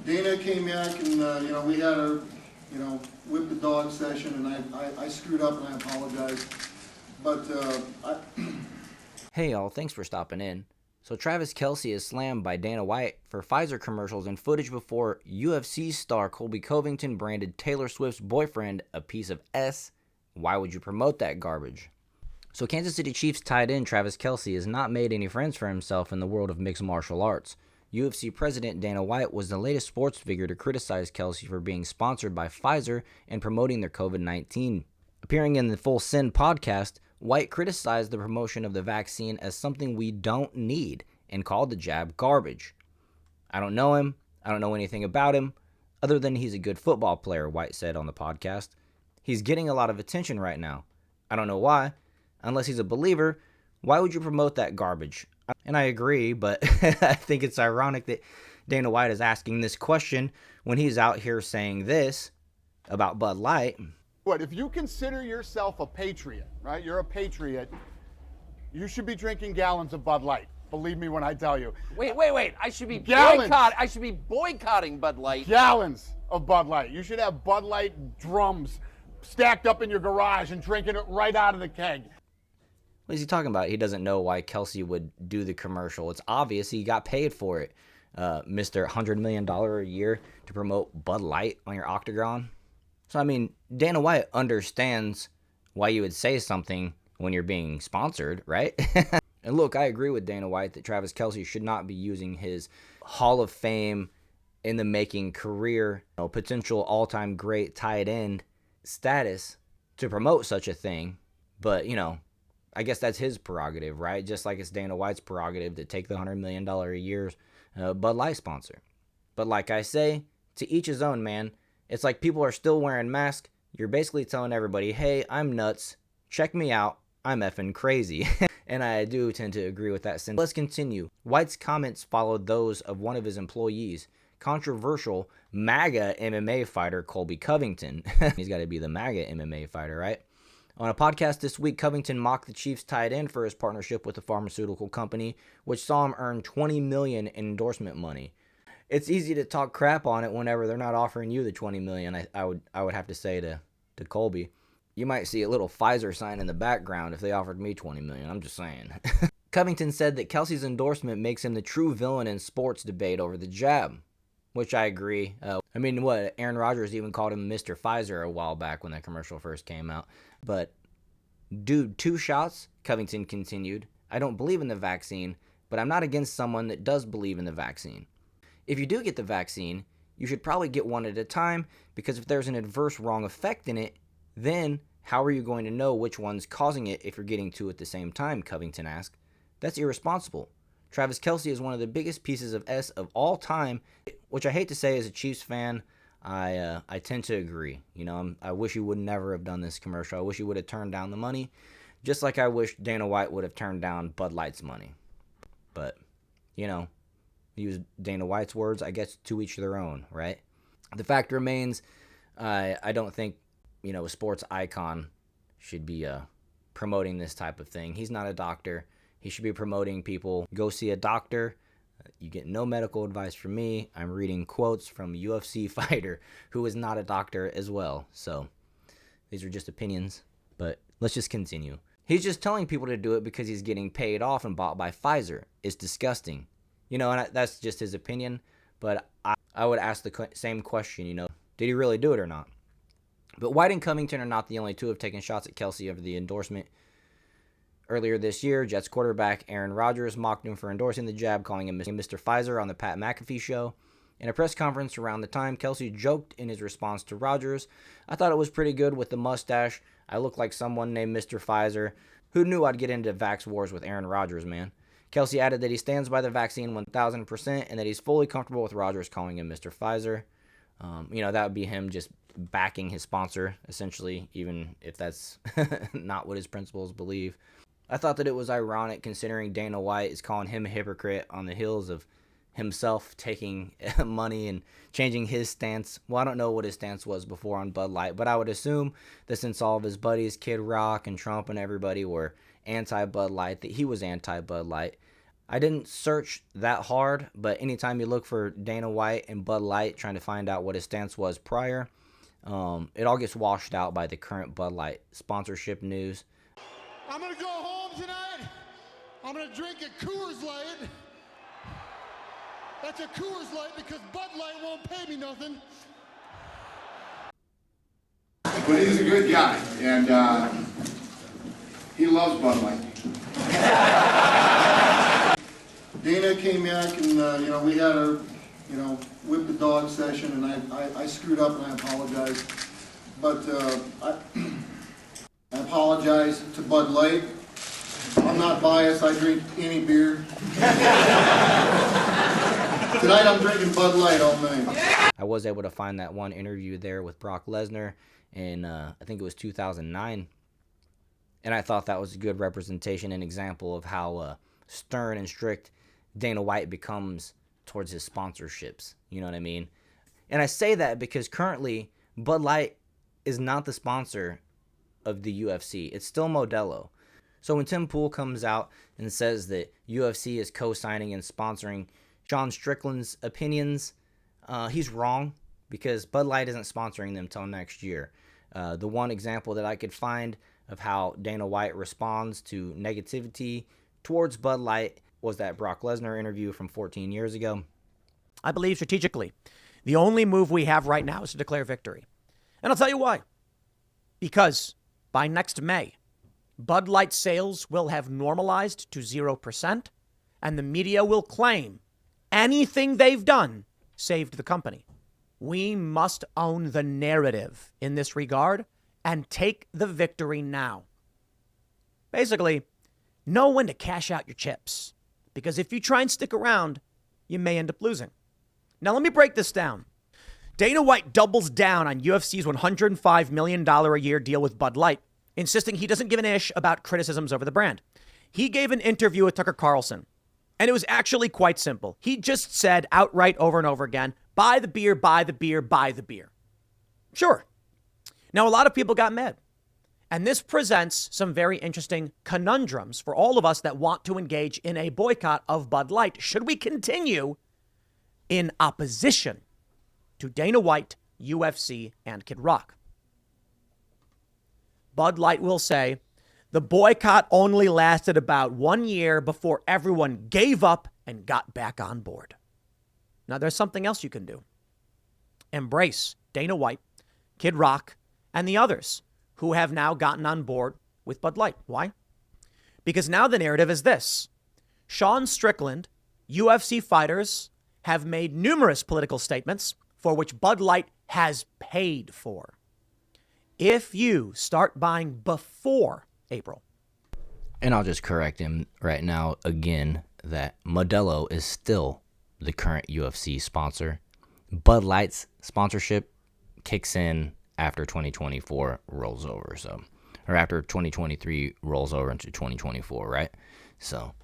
Dana came back and, we had our, whip the dog session, and I screwed up and I apologize. But, Hey y'all, thanks for stopping in. So Travis Kelce is slammed by Dana White for Pfizer commercials and footage before UFC star Colby Covington branded Taylor Swift's boyfriend a piece of S. Why would you promote that garbage? So Kansas City Chiefs tight end Travis Kelce has not made any friends for himself in the world of mixed martial arts. UFC president Dana White was the latest sports figure to criticize Kelce for being sponsored by Pfizer and promoting their COVID-19. Appearing in the Full Send podcast, White criticized the promotion of the vaccine as something we don't need and called the jab garbage. I don't know him. I don't know anything about him, other than he's a good football player, White said on the podcast. He's getting a lot of attention right now. I don't know why. Unless he's a believer, why would you promote that garbage? And I agree, but I think it's ironic that Dana White is asking this question when he's out here saying this about Bud Light. What, if you consider yourself a patriot, right? You're a patriot, you should be drinking gallons of Bud Light. Believe me when I tell you. Wait. I should be boycotting Bud Light. Gallons of Bud Light. You should have Bud Light drums stacked up in your garage and drinking it right out of the keg. What is he talking about? He doesn't know why Kelce would do the commercial. It's obvious he got paid for it. Mr. $100 million a year to promote Bud Light on your octagon. So, I mean, Dana White understands why you would say something when you're being sponsored, right? And look, I agree with Dana White that Travis Kelce should not be using his Hall of Fame in the making career, potential all-time great tight end status to promote such a thing. But, I guess that's his prerogative, right? Just like it's Dana White's prerogative to take the $100 million a year Bud Light sponsor. But like I say, to each his own, man. It's like people are still wearing masks. You're basically telling everybody, hey, I'm nuts. Check me out. I'm effing crazy. And I do tend to agree with that. Let's continue. White's comments followed those of one of his employees, controversial MAGA MMA fighter Colby Covington. He's got to be the MAGA MMA fighter, right? On a podcast this week, Covington mocked the Chiefs tight end for his partnership with a pharmaceutical company, which saw him earn $20 million in endorsement money. It's easy to talk crap on it whenever they're not offering you the $20 million. I would have to say to Colby, you might see a little Pfizer sign in the background if they offered me $20 million. I'm just saying. Covington said that Kelce's endorsement makes him the true villain in sports debate over the jab, which I agree. Aaron Rodgers even called him Mr. Pfizer a while back when that commercial first came out. But, dude, 2 shots, Covington continued. I don't believe in the vaccine, but I'm not against someone that does believe in the vaccine. If you do get the vaccine, you should probably get one at a time, because if there's an adverse wrong effect in it, then how are you going to know which one's causing it if you're getting 2 at the same time, Covington asked. That's irresponsible. Travis Kelce is one of the biggest pieces of S of all time, which I hate to say as a Chiefs fan, I tend to agree. I wish he would never have done this commercial. I wish he would have turned down the money, just like I wish Dana White would have turned down Bud Light's money. But, use Dana White's words, I guess to each their own, right? The fact remains, I don't think, a sports icon should be promoting this type of thing. He's not a doctor. He should be promoting people, go see a doctor. You get no medical advice from me. I'm reading quotes from a UFC fighter who is not a doctor as well. So these are just opinions, but let's just continue. He's just telling people to do it because he's getting paid off and bought by Pfizer. It's disgusting. And that's just his opinion, but I would ask the same question, did he really do it or not? But White and Covington are not the only two who have taken shots at Kelce over the endorsement. Earlier this year, Jets quarterback Aaron Rodgers mocked him for endorsing the jab, calling him Mr. Pfizer on the Pat McAfee show. In a press conference around the time, Kelce joked in his response to Rodgers, I thought it was pretty good with the mustache. I look like someone named Mr. Pfizer. Who knew I'd get into vax wars with Aaron Rodgers, man? Kelce added that he stands by the vaccine 1,000% and that he's fully comfortable with Rodgers calling him Mr. Pfizer. That would be him just backing his sponsor, essentially, even if that's not what his principals believe. I thought that it was ironic considering Dana White is calling him a hypocrite on the heels of himself taking money and changing his stance. Well, I don't know what his stance was before on Bud Light, but I would assume that since all of his buddies, Kid Rock and Trump and everybody were anti-Bud Light, that he was anti-Bud Light. I didn't search that hard, but anytime you look for Dana White and Bud Light, trying to find out what his stance was prior, it all gets washed out by the current Bud Light sponsorship news. I'm going to go home tonight. I'm going to drink a Coors Light. That's a Coors Light because Bud Light won't pay me nothing. But he's a good guy, and he loves Bud Light. Dana came back and, we had our, whip the dog session, and I screwed up and I apologize. But I apologize to Bud Light. I'm not biased, I drink any beer. Tonight I'm drinking Bud Light all night. I was able to find that one interview there with Brock Lesnar in, I think it was 2009. And I thought that was a good representation and example of how stern and strict Dana White becomes towards his sponsorships. You know what I mean? And I say that because currently Bud Light is not the sponsor of the UFC. It's still Modelo. So when Tim Pool comes out and says that UFC is co-signing and sponsoring Sean Strickland's opinions, he's wrong, because Bud Light isn't sponsoring them till next year. The one example that I could find of how Dana White responds to negativity towards Bud Light was that Brock Lesnar interview from 14 years ago. I believe strategically, the only move we have right now is to declare victory. And I'll tell you why. Because by next May, Bud Light sales will have normalized to 0%, and the media will claim anything they've done saved the company. We must own the narrative in this regard and take the victory now. Basically, know when to cash out your chips, because if you try and stick around, you may end up losing. Now, let me break this down. Dana White doubles down on UFC's $105 million a year deal with Bud Light, insisting he doesn't give an ish about criticisms over the brand. He gave an interview with Tucker Carlson, and it was actually quite simple. He just said outright over and over again, buy the beer, buy the beer, buy the beer. Sure. Now, a lot of people got mad. And this presents some very interesting conundrums for all of us that want to engage in a boycott of Bud Light. Should we continue in opposition to Dana White, UFC, and Kid Rock? Bud Light will say the boycott only lasted about 1 year before everyone gave up and got back on board. Now, there's something else you can do. Embrace Dana White, Kid Rock, and the others who have now gotten on board with Bud Light. Why? Because now the narrative is this. Sean Strickland, UFC fighters have made numerous political statements for which Bud Light has paid for. If you start buying before April. And I'll just correct him right now again that Modelo is still the current UFC sponsor. Bud Light's sponsorship kicks in after 2024 rolls over, or after 2023 rolls over into 2024, right? So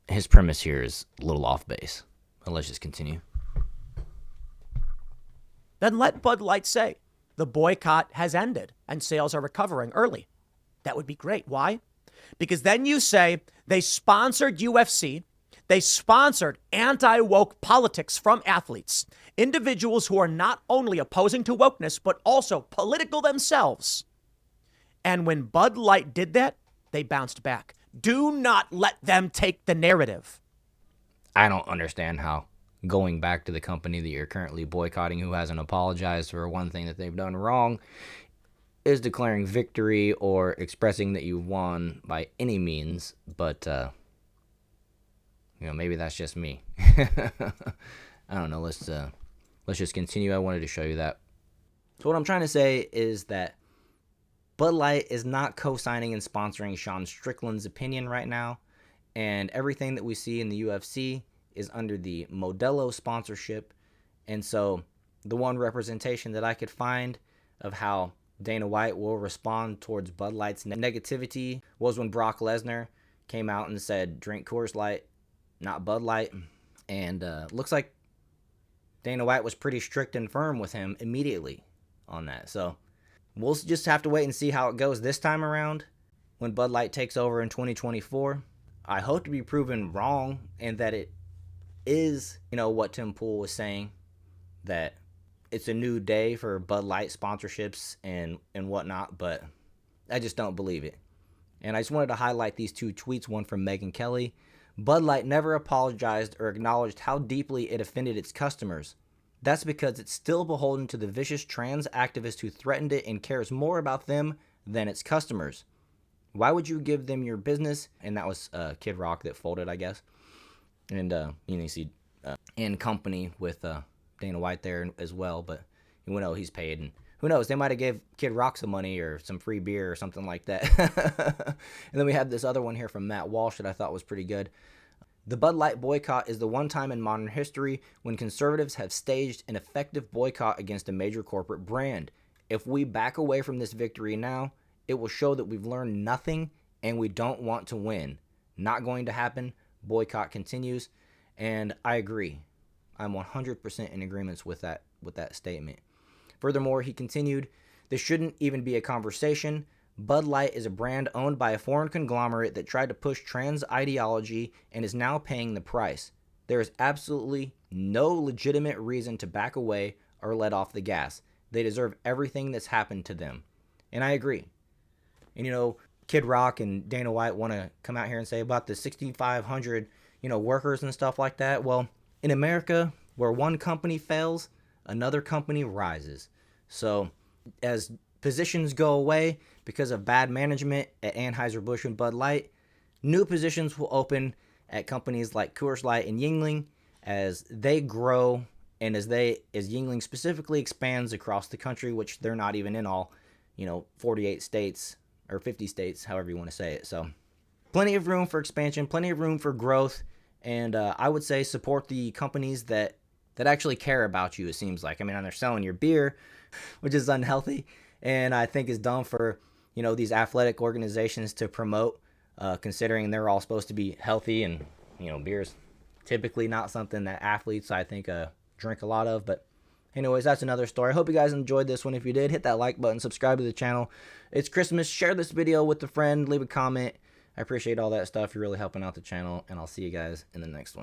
his premise here is a little off base. But let's just continue. Then let Bud Light say the boycott has ended and sales are recovering early. That would be great. Why? Because then you say they sponsored UFC. They sponsored anti-woke politics from athletes, individuals who are not only opposing to wokeness, but also political themselves. And when Bud Light did that, they bounced back. Do not let them take the narrative. I don't understand how going back to the company that you're currently boycotting, who hasn't apologized for one thing that they've done wrong, is declaring victory or expressing that you won by any means, but maybe that's just me. I don't know. Let's just continue. I wanted to show you that. So what I'm trying to say is that Bud Light is not co-signing and sponsoring Sean Strickland's opinion right now, and everything that we see in the UFC is under the Modelo sponsorship. And so the one representation that I could find of how Dana White will respond towards Bud Light's negativity was when Brock Lesnar came out and said, drink Coors Light, not Bud Light. And looks like Dana White was pretty strict and firm with him immediately on that. So we'll just have to wait and see how it goes this time around when Bud Light takes over in 2024. I hope to be proven wrong and that it is, what Tim Pool was saying, that it's a new day for Bud Light sponsorships and whatnot, but I just don't believe it. And I just wanted to highlight these two tweets, one from Megyn Kelly. Bud Light never apologized or acknowledged how deeply it offended its customers. That's because it's still beholden to the vicious trans activist who threatened it and cares more about them than its customers. Why would you give them your business? And that was Kid Rock that folded, I guess. And you see in company with Dana White there as well, but you know he's paid, and who knows, they might have gave Kid Rock some money or some free beer or something like that. And then we have this other one here from Matt Walsh that I thought was pretty good. The Bud Light boycott is the one time in modern history when conservatives have staged an effective boycott against a major corporate brand. If we back away from this victory now, it will show that we've learned nothing and we don't want to win. Not going to happen. Boycott continues. And I agree. I'm 100% in agreement with that statement. Furthermore, he continued, this shouldn't even be a conversation. Bud Light is a brand owned by a foreign conglomerate that tried to push trans ideology and is now paying the price. There is absolutely no legitimate reason to back away or let off the gas. They deserve everything that's happened to them. And I agree. And Kid Rock and Dana White want to come out here and say about the 6,500, workers and stuff like that. Well, in America, where one company fails, another company rises. So as positions go away because of bad management at Anheuser-Busch and Bud Light, new positions will open at companies like Coors Light and Yuengling as they grow and as Yuengling specifically expands across the country, which they're not even in all, 48 states or 50 states, however you want to say it. So plenty of room for expansion, plenty of room for growth, and I would say support the companies that actually care about you, it seems like. I mean, they're selling your beer, which is unhealthy, and I think is dumb for, these athletic organizations to promote, considering they're all supposed to be healthy, and, beer's typically not something that athletes, I think, drink a lot of. But anyways, that's another story. I hope you guys enjoyed this one. If you did, hit that like button, subscribe to the channel. It's Christmas. Share this video with a friend, leave a comment. I appreciate all that stuff. You're really helping out the channel, and I'll see you guys in the next one.